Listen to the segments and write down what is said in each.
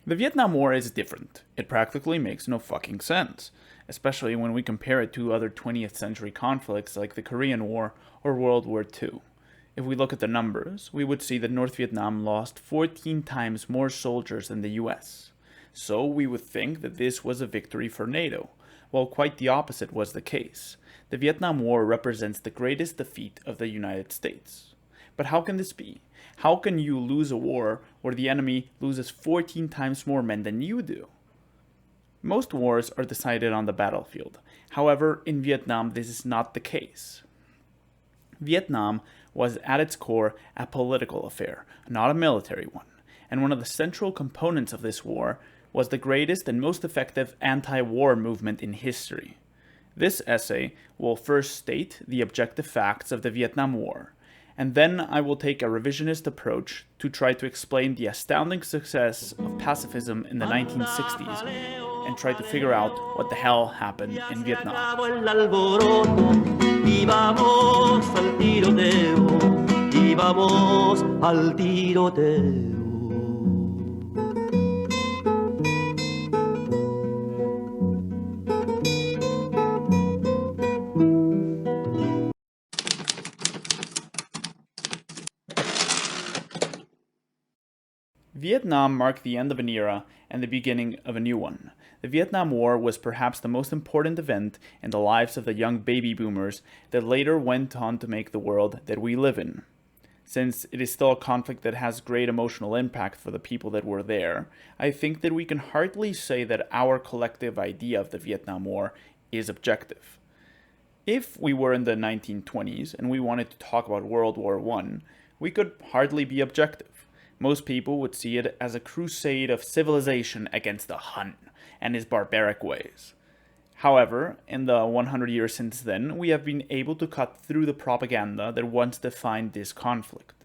The Vietnam War is different. It practically makes no fucking sense, especially when we compare it to other 20th century conflicts like the Korean War or World War II. If we look at the numbers, we would see that North Vietnam lost 14 times more soldiers than the US. So we would think that this was a victory for NATO, while quite the opposite was the case. The Vietnam War represents the greatest defeat of the United States. But how can this be? How can you lose a war where the enemy loses 14 times more men than you do? Most wars are decided on the battlefield. However, in Vietnam, this is not the case. Vietnam was at its core a political affair, not a military one, and one of the central components of this war was the greatest and most effective anti-war movement in history. This essay will first state the objective facts of the Vietnam War, and then I will take a revisionist approach to try to explain the astounding success of pacifism in the 1960s and try to figure out what the hell happened in Vietnam. Vietnam marked the end of an era and the beginning of a new one. The Vietnam War was perhaps the most important event in the lives of the young baby boomers that later went on to make the world that we live in. Since it is still a conflict that has great emotional impact for the people that were there, I think that we can hardly say that our collective idea of the Vietnam War is objective. If we were in the 1920s and we wanted to talk about World War I, we could hardly be objective. Most people would see it as a crusade of civilization against the Hun and his barbaric ways. However, in the 100 years since then, we have been able to cut through the propaganda that once defined this conflict.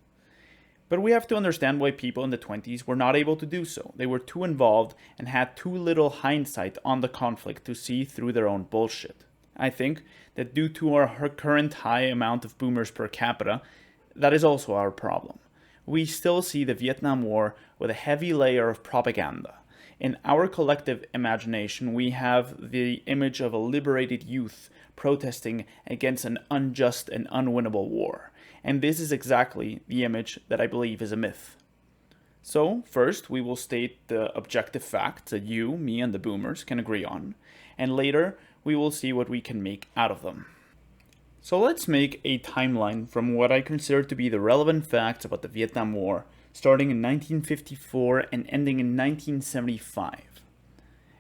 But we have to understand why people in the 20s were not able to do so. They were too involved and had too little hindsight on the conflict to see through their own bullshit. I think that due to our current high amount of boomers per capita, that is also our problem. We still see the Vietnam War with a heavy layer of propaganda. In our collective imagination, we have the image of a liberated youth protesting against an unjust and unwinnable war. And this is exactly the image that I believe is a myth. So, first, we will state the objective facts that you, me, and the boomers can agree on. And later, we will see what we can make out of them. So let's make a timeline from what I consider to be the relevant facts about the Vietnam War, starting in 1954 and ending in 1975.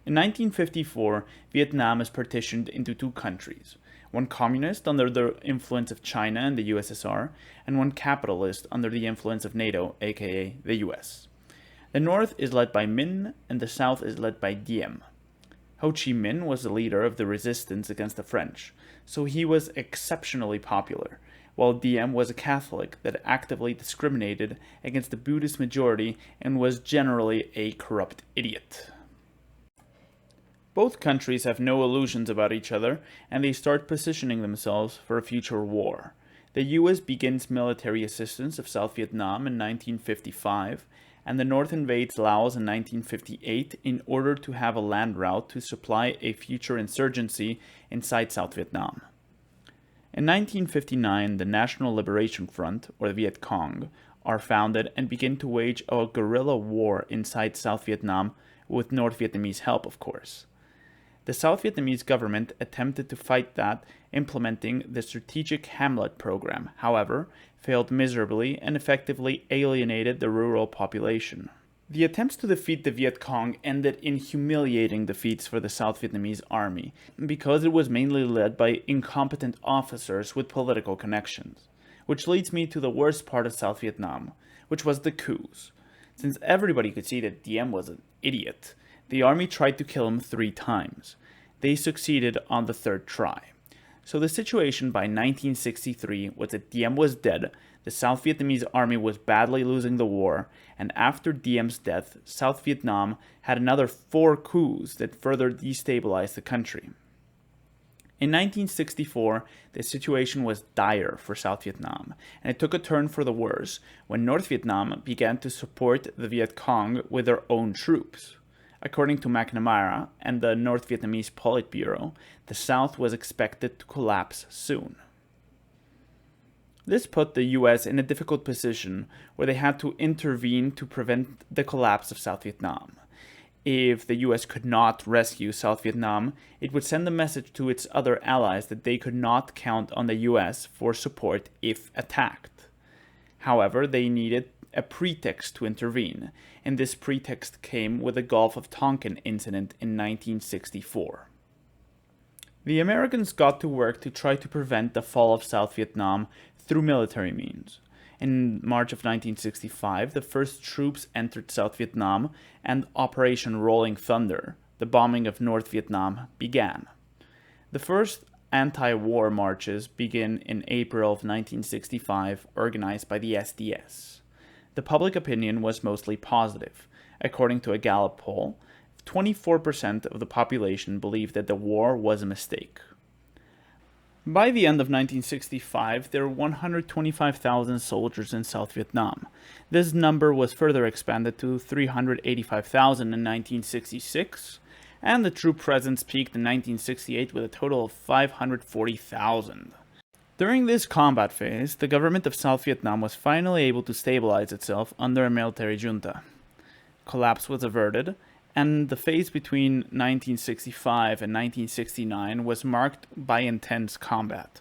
In 1954, Vietnam is partitioned into two countries, one communist under the influence of China and the USSR, and one capitalist under the influence of NATO, aka the US. The north is led by Minh and the south is led by Diem. Ho Chi Minh was the leader of the resistance against the French, so he was exceptionally popular, while Diem was a Catholic that actively discriminated against the Buddhist majority and was generally a corrupt idiot. Both countries have no illusions about each other, and they start positioning themselves for a future war. The US begins military assistance of South Vietnam in 1955, and the North invades Laos in 1958 in order to have a land route to supply a future insurgency inside South Vietnam. In 1959, the National Liberation Front, or the Viet Cong, are founded and begin to wage a guerrilla war inside South Vietnam with North Vietnamese help, of course. The South Vietnamese government attempted to fight that, implementing the Strategic Hamlet program, however, failed miserably and effectively alienated the rural population. The attempts to defeat the Viet Cong ended in humiliating defeats for the South Vietnamese army, because it was mainly led by incompetent officers with political connections. Which leads me to the worst part of South Vietnam, which was the coups. Since everybody could see that Diem was an idiot, the army tried to kill him 3 times. They succeeded on the 3rd try. So the situation by 1963 was that Diem was dead, the South Vietnamese army was badly losing the war, and after Diem's death, South Vietnam had another 4 coups that further destabilized the country. In 1964, the situation was dire for South Vietnam, and it took a turn for the worse when North Vietnam began to support the Viet Cong with their own troops. According to McNamara and the North Vietnamese Politburo, the South was expected to collapse soon. This put the US in a difficult position where they had to intervene to prevent the collapse of South Vietnam. If the US could not rescue South Vietnam, it would send a message to its other allies that they could not count on the US for support if attacked. However, they needed a pretext to intervene, and this pretext came with the Gulf of Tonkin incident in 1964. The Americans got to work to try to prevent the fall of South Vietnam through military means. In March of 1965, the first troops entered South Vietnam, and Operation Rolling Thunder, the bombing of North Vietnam, began. The first anti-war marches begin in April of 1965, organized by the SDS. The public opinion was mostly positive. According to a Gallup poll, 24% of the population believed that the war was a mistake. By the end of 1965, there were 125,000 soldiers in South Vietnam. This number was further expanded to 385,000 in 1966, and the troop presence peaked in 1968 with a total of 540,000. During this combat phase, the government of South Vietnam was finally able to stabilize itself under a military junta. Collapse was averted, and the phase between 1965 and 1969 was marked by intense combat.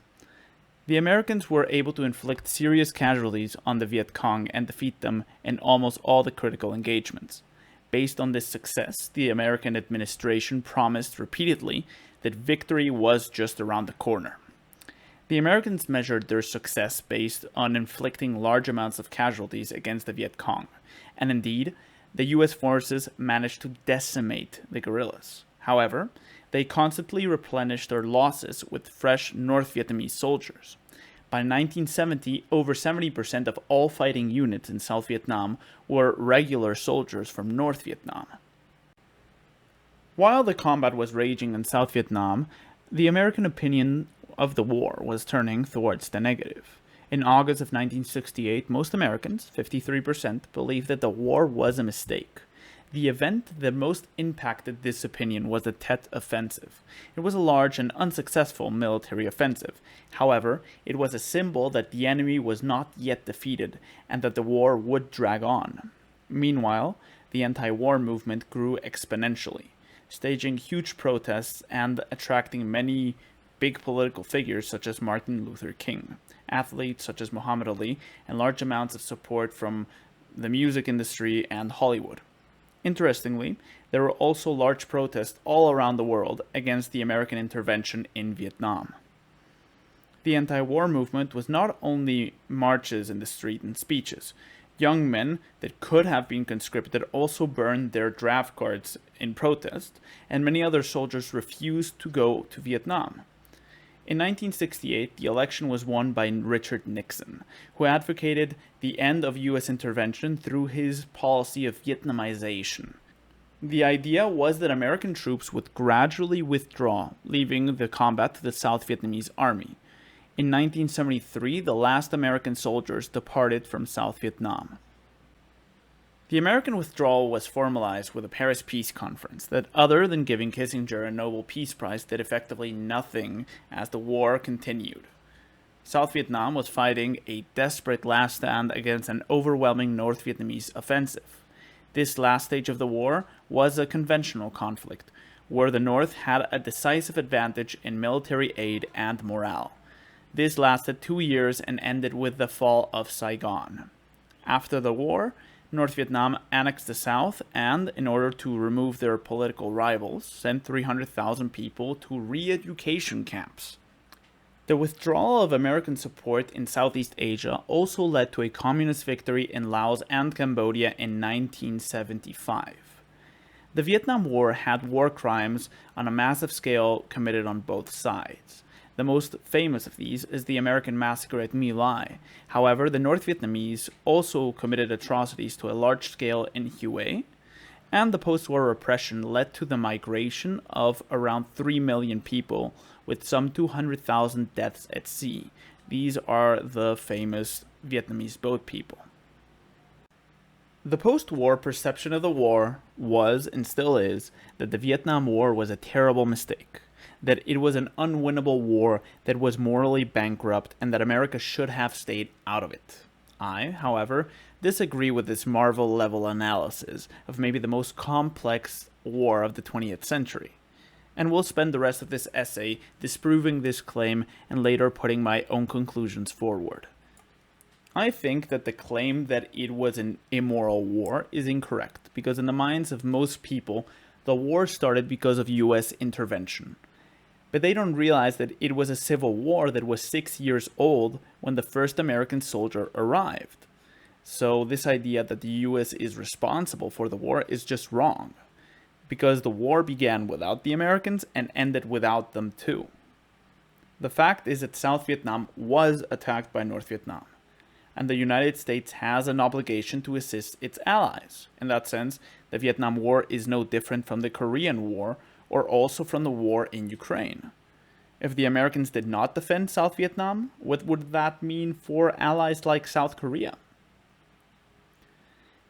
The Americans were able to inflict serious casualties on the Viet Cong and defeat them in almost all the critical engagements. Based on this success, the American administration promised repeatedly that victory was just around the corner. The Americans measured their success based on inflicting large amounts of casualties against the Viet Cong, and indeed, the US forces managed to decimate the guerrillas. However, they constantly replenished their losses with fresh North Vietnamese soldiers. By 1970, over 70% of all fighting units in South Vietnam were regular soldiers from North Vietnam. While the combat was raging in South Vietnam, the American opinion of the war was turning towards the negative. In August of 1968, most Americans, 53%, believed that the war was a mistake. The event that most impacted this opinion was the Tet Offensive. It was a large and unsuccessful military offensive. However, it was a symbol that the enemy was not yet defeated and that the war would drag on. Meanwhile, the anti-war movement grew exponentially, staging huge protests and attracting many big political figures such as Martin Luther King, athletes such as Muhammad Ali, and large amounts of support from the music industry and Hollywood. Interestingly, there were also large protests all around the world against the American intervention in Vietnam. The anti-war movement was not only marches in the street and speeches. Young men that could have been conscripted also burned their draft cards in protest, and many other soldiers refused to go to Vietnam. In 1968, the election was won by Richard Nixon, who advocated the end of U.S. intervention through his policy of Vietnamization. The idea was that American troops would gradually withdraw, leaving the combat to the South Vietnamese army. In 1973, the last American soldiers departed from South Vietnam. The American withdrawal was formalized with the Paris Peace Conference that, other than giving Kissinger a Nobel Peace Prize, did effectively nothing as the war continued. South Vietnam was fighting a desperate last stand against an overwhelming North Vietnamese offensive. This last stage of the war was a conventional conflict, where the North had a decisive advantage in military aid and morale. This lasted 2 years and ended with the fall of Saigon. After the war, North Vietnam annexed the South and, in order to remove their political rivals, sent 300,000 people to re-education camps. The withdrawal of American support in Southeast Asia also led to a communist victory in Laos and Cambodia in 1975. The Vietnam War had war crimes on a massive scale committed on both sides. The most famous of these is the American massacre at My Lai. However, the North Vietnamese also committed atrocities to a large scale in Hue, And the post-war repression led to the migration of around 3 million people, with some 200,000 deaths at sea. These are the famous Vietnamese boat people. The post-war perception of the war was, and still is, that the Vietnam War was a terrible mistake, that it was an unwinnable war that was morally bankrupt, and that America should have stayed out of it. I, however, disagree with this Marvel-level analysis of maybe the most complex war of the 20th century, and will spend the rest of this essay disproving this claim and later putting my own conclusions forward. I think that the claim that it was an immoral war is incorrect, because in the minds of most people, the war started because of US intervention. But they don't realize that it was a civil war that was 6 years old when the first American soldier arrived. So this idea that the US is responsible for the war is just wrong, because the war began without the Americans and ended without them too. The fact is that South Vietnam was attacked by North Vietnam, and the United States has an obligation to assist its allies. In that sense, the Vietnam War is no different from the Korean War or also from the war in Ukraine. If the Americans did not defend South Vietnam, what would that mean for allies like South Korea?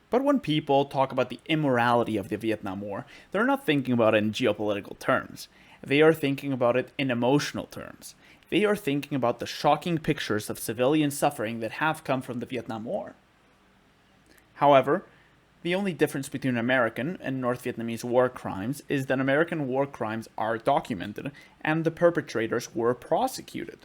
But when people talk about the immorality of the Vietnam War, they're not thinking about it in geopolitical terms. They are thinking about it in emotional terms. They are thinking about the shocking pictures of civilian suffering that have come from the Vietnam War. However, the only difference between American and North Vietnamese war crimes is that American war crimes are documented and the perpetrators were prosecuted.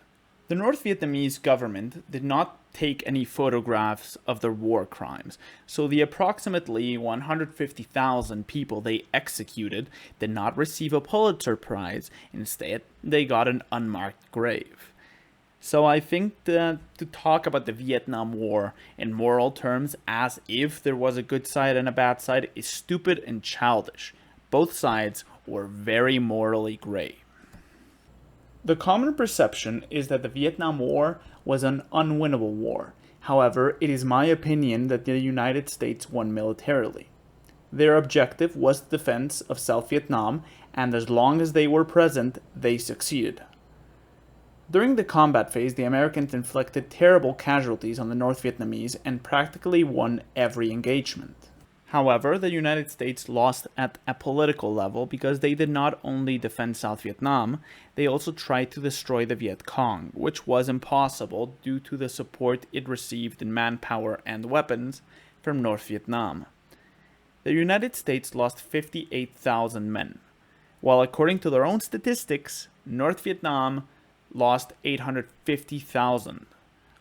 The North Vietnamese government did not take any photographs of their war crimes, so the approximately 150,000 people they executed did not receive a Pulitzer Prize. Instead, they got an unmarked grave. So I think that to talk about the Vietnam War in moral terms as if there was a good side and a bad side is stupid and childish. Both sides were very morally gray. The common perception is that the Vietnam War was an unwinnable war. However, it is my opinion that the United States won militarily. Their objective was the defense of South Vietnam, and as long as they were present, they succeeded. During the combat phase, the Americans inflicted terrible casualties on the North Vietnamese and practically won every engagement. However, the United States lost at a political level because they did not only defend South Vietnam, they also tried to destroy the Viet Cong, which was impossible due to the support it received in manpower and weapons from North Vietnam. The United States lost 58,000 men, while according to their own statistics, North Vietnam lost 850,000.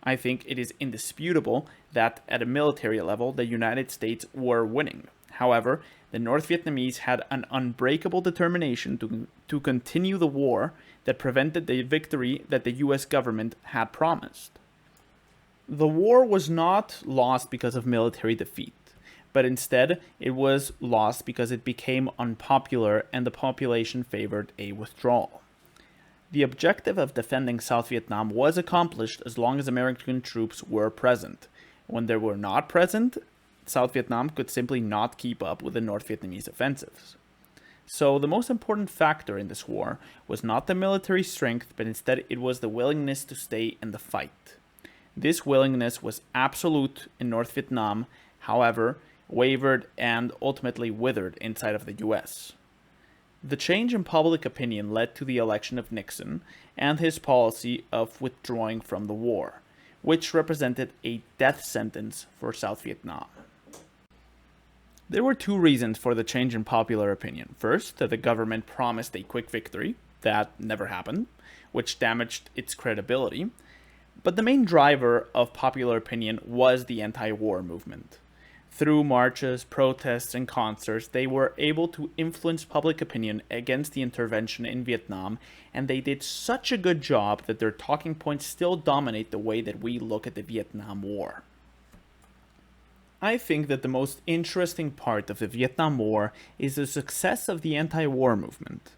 I think it is indisputable that at a military level, the United States were winning. However, the North Vietnamese had an unbreakable determination to continue the war that prevented the victory that the US government had promised. The war was not lost because of military defeat, but instead it was lost because it became unpopular and the population favored a withdrawal. The objective of defending South Vietnam was accomplished as long as American troops were present. When they were not present, South Vietnam could simply not keep up with the North Vietnamese offensives. So the most important factor in this war was not the military strength, but instead it was the willingness to stay in the fight. This willingness was absolute in North Vietnam, however, wavered and ultimately withered inside of the US. The change in public opinion led to the election of Nixon and his policy of withdrawing from the war, which represented a death sentence for South Vietnam. There were two reasons for the change in popular opinion. First, that the government promised a quick victory. That never happened, which damaged its credibility. But the main driver of popular opinion was the anti-war movement. Through marches, protests, and concerts, they were able to influence public opinion against the intervention in Vietnam, and they did such a good job that their talking points still dominate the way that we look at the Vietnam War. I think that the most interesting part of the Vietnam War is the success of the anti-war movement.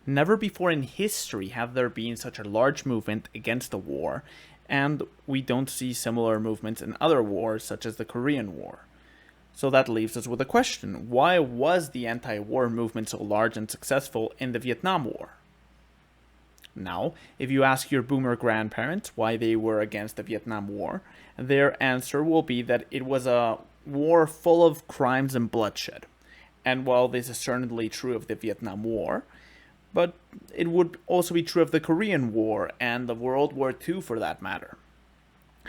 Never before in history have there been such a large movement against the war, and we don't see similar movements in other wars such as the Korean War. So that leaves us with a question. Why was the anti-war movement so large and successful in the Vietnam War? Now, if you ask your boomer grandparents why they were against the Vietnam War, their answer will be that it was a war full of crimes and bloodshed. And while this is certainly true of the Vietnam War, but it would also be true of the Korean War and the World War II for that matter.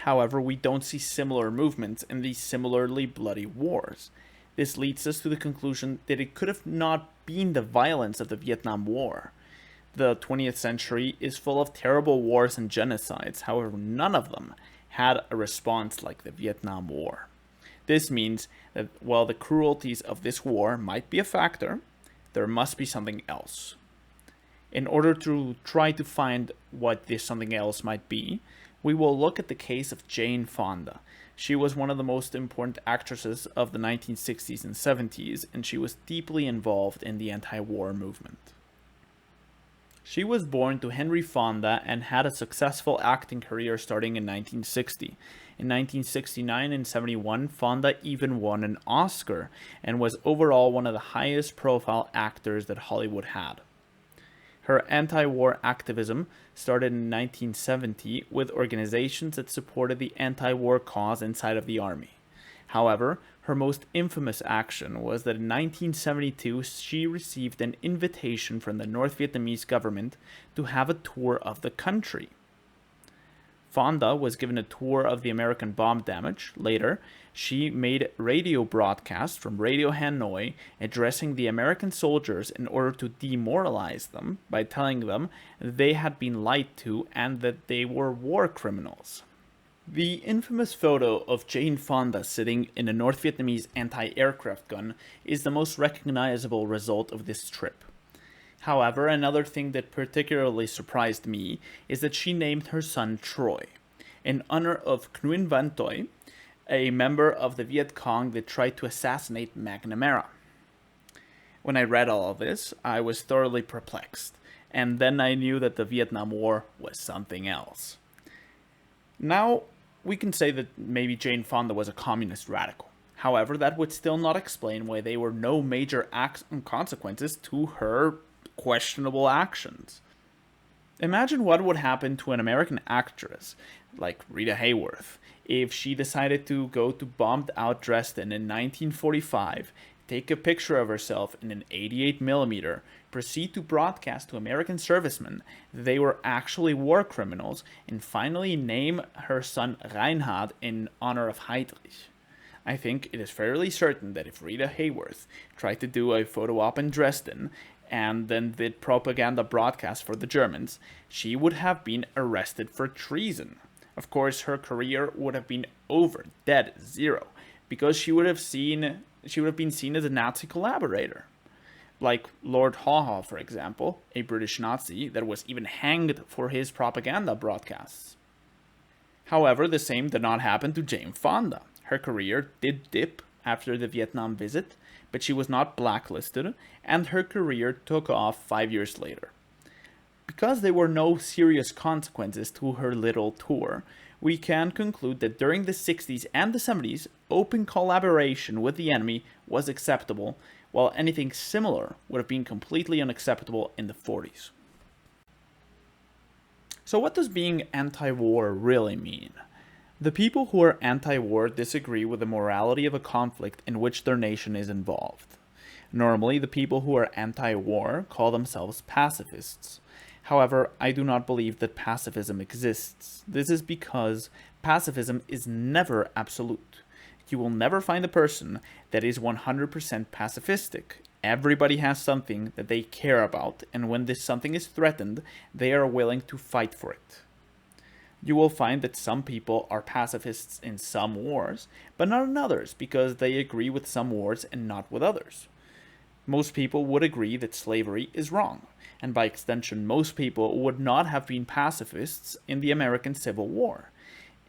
However, we don't see similar movements in these similarly bloody wars. This leads us to the conclusion that it could have not been the violence of the Vietnam War. The 20th century is full of terrible wars and genocides, however, none of them had a response like the Vietnam War. This means that while the cruelties of this war might be a factor, there must be something else. In order to try to find what this something else might be, we will look at the case of Jane Fonda. She was one of the most important actresses of the 1960s and 70s, and she was deeply involved in the anti-war movement. She was born to Henry Fonda and had a successful acting career starting in 1960. In 1969 and 71, Fonda even won an Oscar and was overall one of the highest profile actors that Hollywood had. Her anti-war activism started in 1970 with organizations that supported the anti-war cause inside of the army. However, her most infamous action was that in 1972 she received an invitation from the North Vietnamese government to have a tour of the country. Fonda was given a tour of the American bomb damage. Later, she made radio broadcasts from Radio Hanoi addressing the American soldiers in order to demoralize them by telling them they had been lied to and that they were war criminals. The infamous photo of Jane Fonda sitting in a North Vietnamese anti-aircraft gun is the most recognizable result of this trip. However, another thing that particularly surprised me is that she named her son Troy, in honor of Nguyen Van Toi, a member of the Viet Cong that tried to assassinate McNamara. When I read all of this, I was thoroughly perplexed, and then I knew that the Vietnam War was something else. Now, we can say that maybe Jane Fonda was a communist radical. However, that would still not explain why there were no major consequences to her questionable actions. Imagine what would happen to an American actress like Rita Hayworth if she decided to go to bombed out Dresden in 1945, take a picture of herself in an 88mm, proceed to broadcast to American servicemen that they were actually war criminals, and finally name her son Reinhard in honor of Heydrich. I think it is fairly certain that if Rita Hayworth tried to do a photo op in Dresden and then did propaganda broadcasts for the Germans, she would have been arrested for treason. Of course, her career would have been over, dead, zero, because she would have been seen as a Nazi collaborator. Like Lord Haw Haw, for example, a British Nazi that was even hanged for his propaganda broadcasts. However, the same did not happen to Jane Fonda. Her career did dip after the Vietnam visit, but she was not blacklisted, and her career took off 5 years later. Because there were no serious consequences to her little tour, we can conclude that during the 60s and the 70s, open collaboration with the enemy was acceptable, while anything similar would have been completely unacceptable in the 40s. So what does being anti-war really mean? The people who are anti-war disagree with the morality of a conflict in which their nation is involved. Normally, the people who are anti-war call themselves pacifists. However, I do not believe that pacifism exists. This is because pacifism is never absolute. You will never find a person that is 100% pacifistic. Everybody has something that they care about, and when this something is threatened, they are willing to fight for it. You will find that some people are pacifists in some wars, but not in others, because they agree with some wars and not with others. Most people would agree that slavery is wrong, and by extension, most people would not have been pacifists in the American Civil War.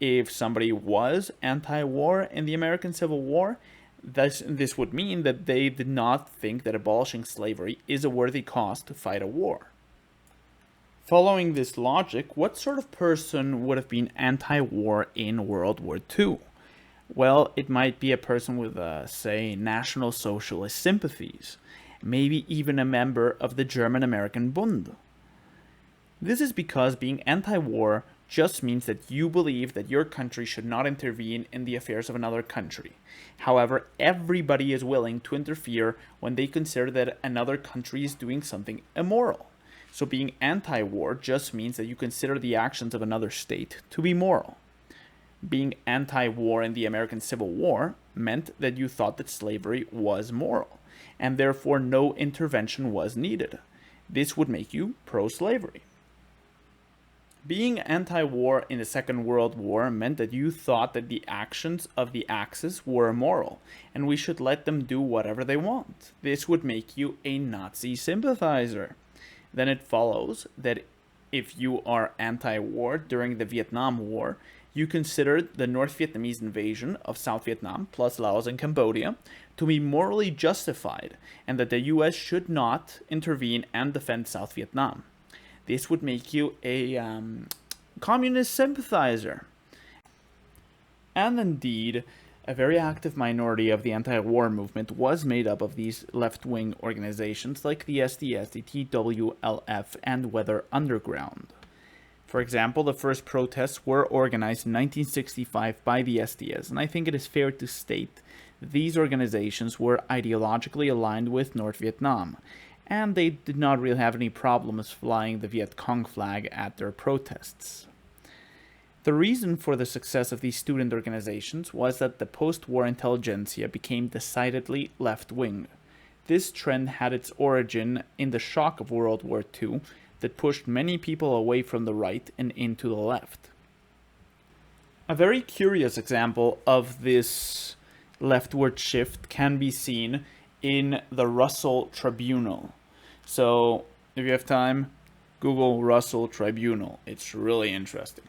If somebody was anti-war in the American Civil War, this would mean that they did not think that abolishing slavery is a worthy cause to fight a war. Following this logic, what sort of person would have been anti-war in World War II? Well, it might be a person with, say, National Socialist sympathies, maybe even a member of the German American Bund. This is because being anti war just means that you believe that your country should not intervene in the affairs of another country. However, everybody is willing to interfere when they consider that another country is doing something immoral. So being anti war just means that you consider the actions of another state to be moral. Being anti war in the American Civil War meant that you thought that slavery was moral, and therefore no intervention was needed. This would make you pro slavery. Being anti-war in the Second World War meant that you thought that the actions of the Axis were immoral, and we should let them do whatever they want. This would make you a Nazi sympathizer. Then it follows that if you are anti-war during the Vietnam War, you considered the North Vietnamese invasion of South Vietnam, plus Laos and Cambodia, to be morally justified, and that the US should not intervene and defend South Vietnam. This would make you a communist sympathizer. And indeed, a very active minority of the anti-war movement was made up of these left-wing organizations like the SDS, the TWLF, and Weather Underground. For example, the first protests were organized in 1965 by the SDS, and I think it is fair to state that these organizations were ideologically aligned with North Vietnam, and they did not really have any problems flying the Viet Cong flag at their protests. The reason for the success of these student organizations was that the post-war intelligentsia became decidedly left-wing. This trend had its origin in the shock of World War II that pushed many people away from the right and into the left. A very curious example of this leftward shift can be seen in the Russell Tribunal. So, if you have time, Google Russell Tribunal. It's really interesting.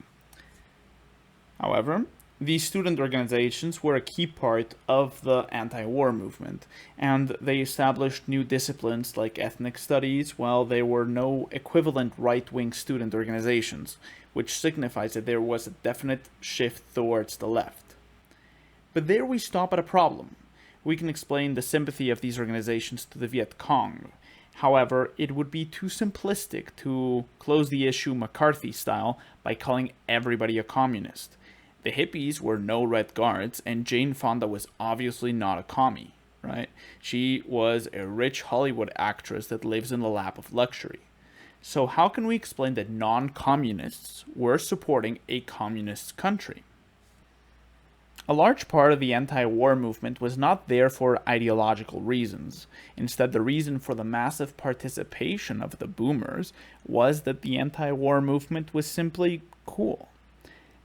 However, these student organizations were a key part of the anti-war movement, and they established new disciplines like ethnic studies, while there were no equivalent right-wing student organizations, which signifies that there was a definite shift towards the left. But there we stop at a problem. We can explain the sympathy of these organizations to the Viet Cong. However, it would be too simplistic to close the issue McCarthy style by calling everybody a communist. The hippies were no Red Guards, and Jane Fonda was obviously not a commie, right? She was a rich Hollywood actress that lives in the lap of luxury. So how can we explain that non-communists were supporting a communist country? A large part of the anti-war movement was not there for ideological reasons. Instead, the reason for the massive participation of the boomers was that the anti-war movement was simply cool.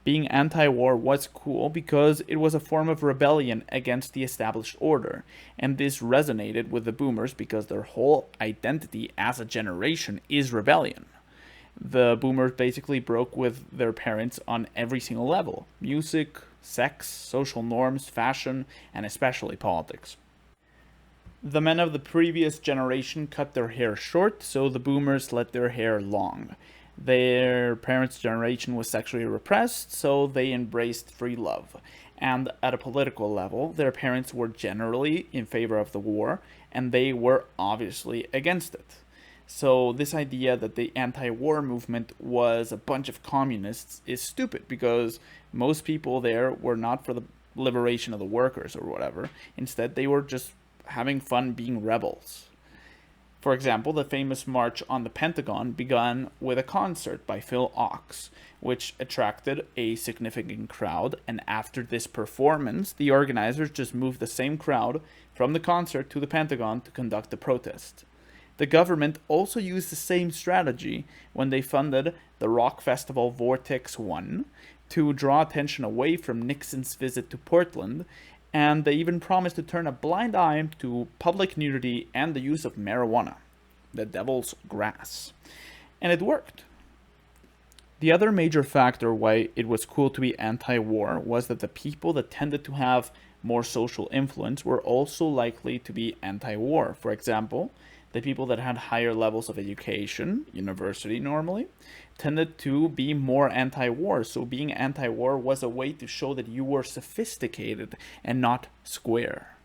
Being anti-war was cool because it was a form of rebellion against the established order, and this resonated with the boomers because their whole identity as a generation is rebellion. The boomers basically broke with their parents on every single level: music, sex, social norms, fashion, and especially politics. The men of the previous generation cut their hair short, so the boomers let their hair long. Their parents' generation was sexually repressed, so they embraced free love. And at a political level, their parents were generally in favor of the war, and they were obviously against it. So this idea that the anti-war movement was a bunch of communists is stupid, because most people there were not for the liberation of the workers or whatever. Instead, they were just having fun being rebels. For example, the famous March on the Pentagon began with a concert by Phil Ochs, which attracted a significant crowd, and after this performance, the organizers just moved the same crowd from the concert to the Pentagon to conduct the protest. The government also used the same strategy when they funded the rock festival Vortex 1 to draw attention away from Nixon's visit to Portland, and they even promised to turn a blind eye to public nudity and the use of marijuana, the devil's grass. And it worked. The other major factor why it was cool to be anti-war was that the people that tended to have more social influence were also likely to be anti-war. For example, The people that had higher levels of education, university normally, tended to be more anti-war. So being anti-war was a way to show that you were sophisticated and not square.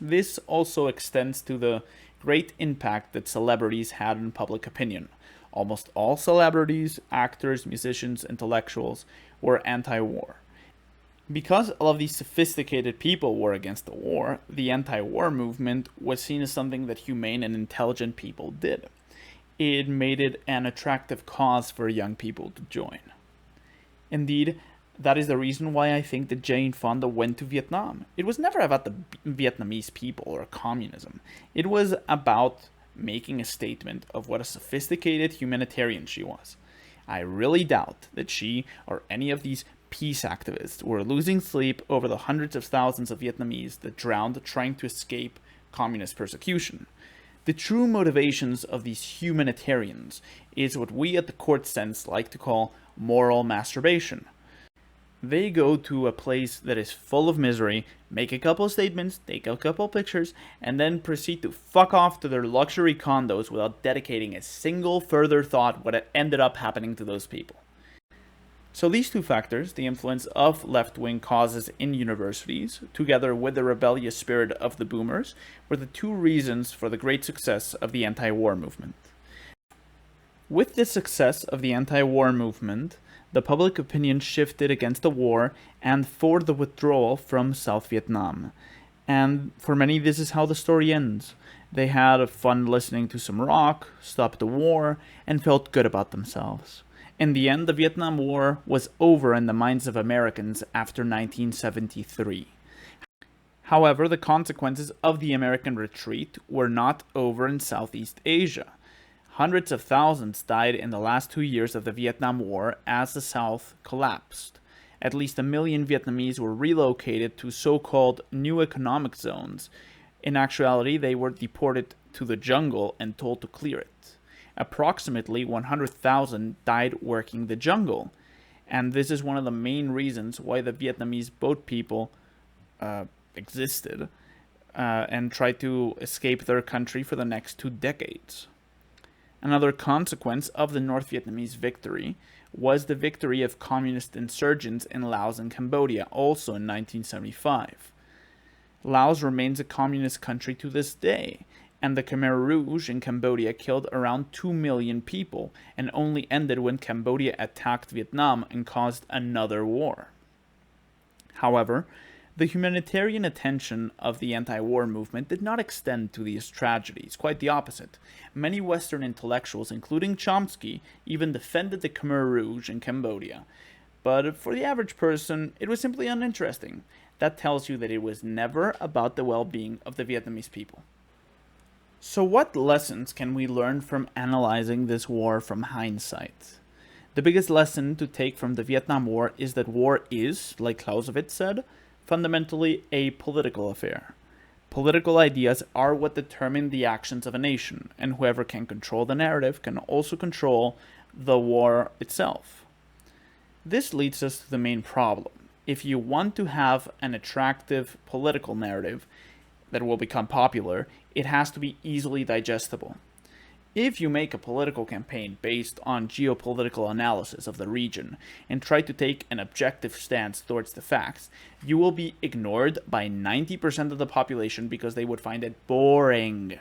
This also extends to the great impact that celebrities had on public opinion. Almost all celebrities, actors, musicians, intellectuals were anti-war. Because all of these sophisticated people were against the war, the anti-war movement was seen as something that humane and intelligent people did. It made it an attractive cause for young people to join. Indeed, that is the reason why I think that Jane Fonda went to Vietnam. It was never about the Vietnamese people or communism. It was about making a statement of what a sophisticated humanitarian she was. I really doubt that she or any of these peace activists were losing sleep over the hundreds of thousands of Vietnamese that drowned trying to escape communist persecution. The true motivations of these humanitarians is what we at the court sense like to call moral masturbation. They go to a place that is full of misery, make a couple of statements, take a couple of pictures, and then proceed to fuck off to their luxury condos without dedicating a single further thought what ended up happening to those people. So these two factors, the influence of left-wing causes in universities, together with the rebellious spirit of the boomers, were the two reasons for the great success of the anti-war movement. With the success of the anti-war movement, the public opinion shifted against the war and for the withdrawal from South Vietnam. And for many, this is how the story ends. They had fun listening to some rock, stopped the war, and felt good about themselves. In the end, the Vietnam War was over in the minds of Americans after 1973. However, the consequences of the American retreat were not over in Southeast Asia. Hundreds of thousands died in the last 2 years of the Vietnam War as the South collapsed. At least 1 million Vietnamese were relocated to so-called new economic zones. In actuality, they were deported to the jungle and told to clear it. Approximately 100,000 died working the jungle, and this is one of the main reasons why the Vietnamese boat people existed and tried to escape their country for the next 2 decades. Another consequence of the North Vietnamese victory was the victory of communist insurgents in Laos and Cambodia, also in 1975. Laos remains a communist country to this day, and the Khmer Rouge in Cambodia killed around 2 million people and only ended when Cambodia attacked Vietnam and caused another war. However, the humanitarian attention of the anti-war movement did not extend to these tragedies, quite the opposite. Many Western intellectuals, including Chomsky, even defended the Khmer Rouge in Cambodia. But for the average person, it was simply uninteresting. That tells you that it was never about the well-being of the Vietnamese people. So what lessons can we learn from analyzing this war from hindsight? The biggest lesson to take from the Vietnam War is that war is, like Clausewitz said, fundamentally a political affair. Political ideas are what determine the actions of a nation, and whoever can control the narrative can also control the war itself. This leads us to the main problem. If you want to have an attractive political narrative that will become popular, it has to be easily digestible. If you make a political campaign based on geopolitical analysis of the region and try to take an objective stance towards the facts, you will be ignored by 90% of the population because they would find it boring.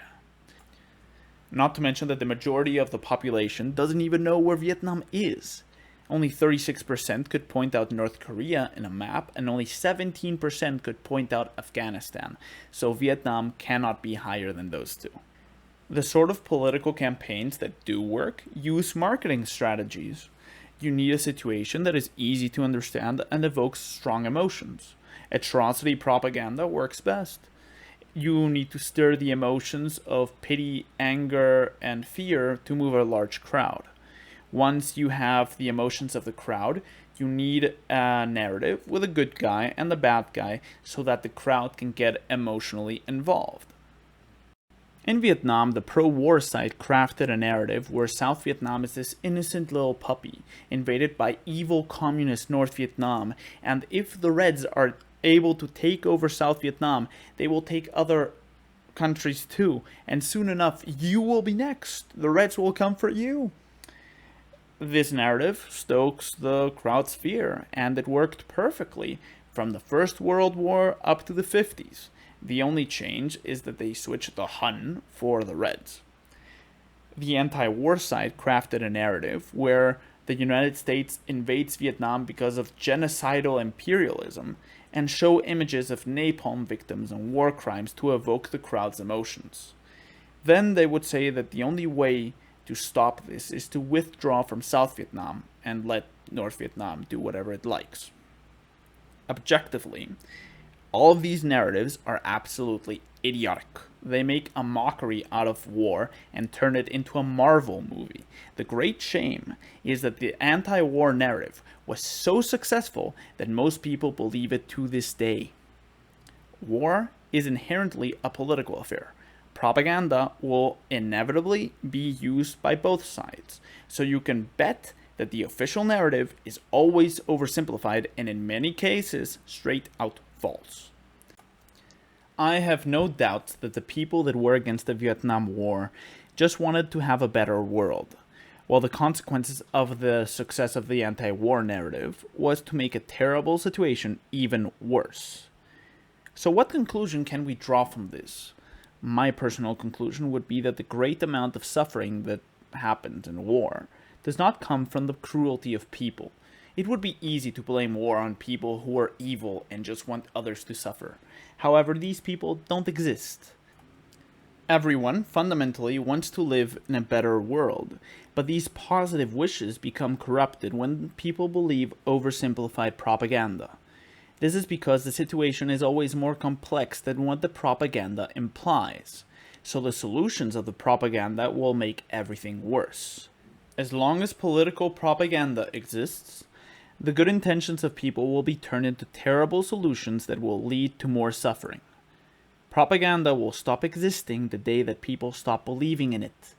Not to mention that the majority of the population doesn't even know where Vietnam is. Only 36% could point out North Korea in a map, and only 17% could point out Afghanistan, so Vietnam cannot be higher than those two. The sort of political campaigns that do work use marketing strategies. You need a situation that is easy to understand and evokes strong emotions. Atrocity propaganda works best. You need to stir the emotions of pity, anger, and fear to move a large crowd. Once you have the emotions of the crowd, you need a narrative with a good guy and the bad guy so that the crowd can get emotionally involved. In Vietnam, the pro-war side crafted a narrative where South Vietnam is this innocent little puppy invaded by evil communist North Vietnam, and if the Reds are able to take over South Vietnam, they will take other countries too, and soon enough, you will be next. The Reds will come for you. This narrative stokes the crowd's fear, and it worked perfectly from the First World War up to the 50s. The only change is that they switched the Hun for the Reds. The anti-war side crafted a narrative where the United States invades Vietnam because of genocidal imperialism and show images of napalm victims and war crimes to evoke the crowd's emotions. Then they would say that the only way to stop this is to withdraw from South Vietnam and let North Vietnam do whatever it likes. Objectively, all of these narratives are absolutely idiotic. They make a mockery out of war and turn it into a Marvel movie. The great shame is that the anti-war narrative was so successful that most people believe it to this day. War is inherently a political affair. Propaganda will inevitably be used by both sides, so you can bet that the official narrative is always oversimplified and in many cases straight out false. I have no doubt that the people that were against the Vietnam War just wanted to have a better world, while the consequences of the success of the anti-war narrative was to make a terrible situation even worse. So what conclusion can we draw from this? My personal conclusion would be that the great amount of suffering that happens in war does not come from the cruelty of people. It would be easy to blame war on people who are evil and just want others to suffer. However, these people don't exist. Everyone fundamentally wants to live in a better world, but these positive wishes become corrupted when people believe oversimplified propaganda. This is because the situation is always more complex than what the propaganda implies, so the solutions of the propaganda will make everything worse. As long as political propaganda exists, the good intentions of people will be turned into terrible solutions that will lead to more suffering. Propaganda will stop existing the day that people stop believing in it.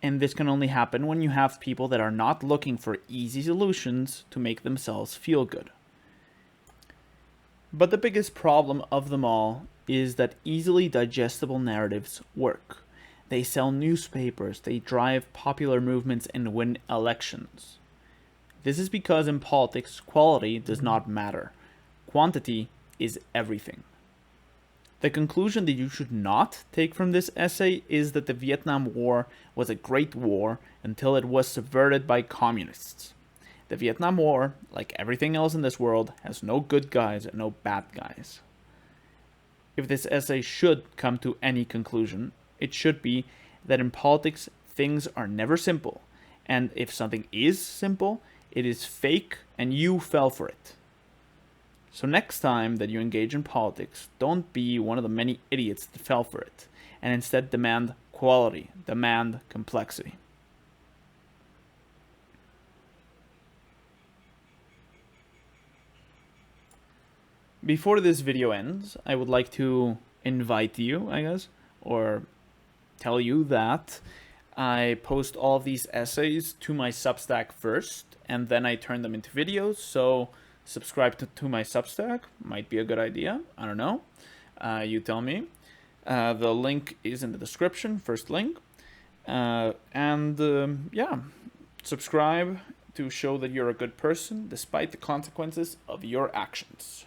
And this can only happen when you have people that are not looking for easy solutions to make themselves feel good. But the biggest problem of them all is that easily digestible narratives work. They sell newspapers, they drive popular movements and win elections. This is because in politics, quality does not matter. Quantity is everything. The conclusion that you should not take from this essay is that the Vietnam War was a great war until it was subverted by communists. The Vietnam War, like everything else in this world, has no good guys and no bad guys. If this essay should come to any conclusion, it should be that in politics, things are never simple, and if something is simple, it is fake and you fell for it. So next time that you engage in politics, don't be one of the many idiots that fell for it, and instead demand quality, demand complexity. Before this video ends, I would like to invite you, or tell you that I post all of these essays to my Substack first, and then I turn them into videos, so subscribe to my Substack. Might be a good idea. I don't know. You tell me. The link is in the description, first link. Yeah, subscribe to show that you're a good person despite the consequences of your actions.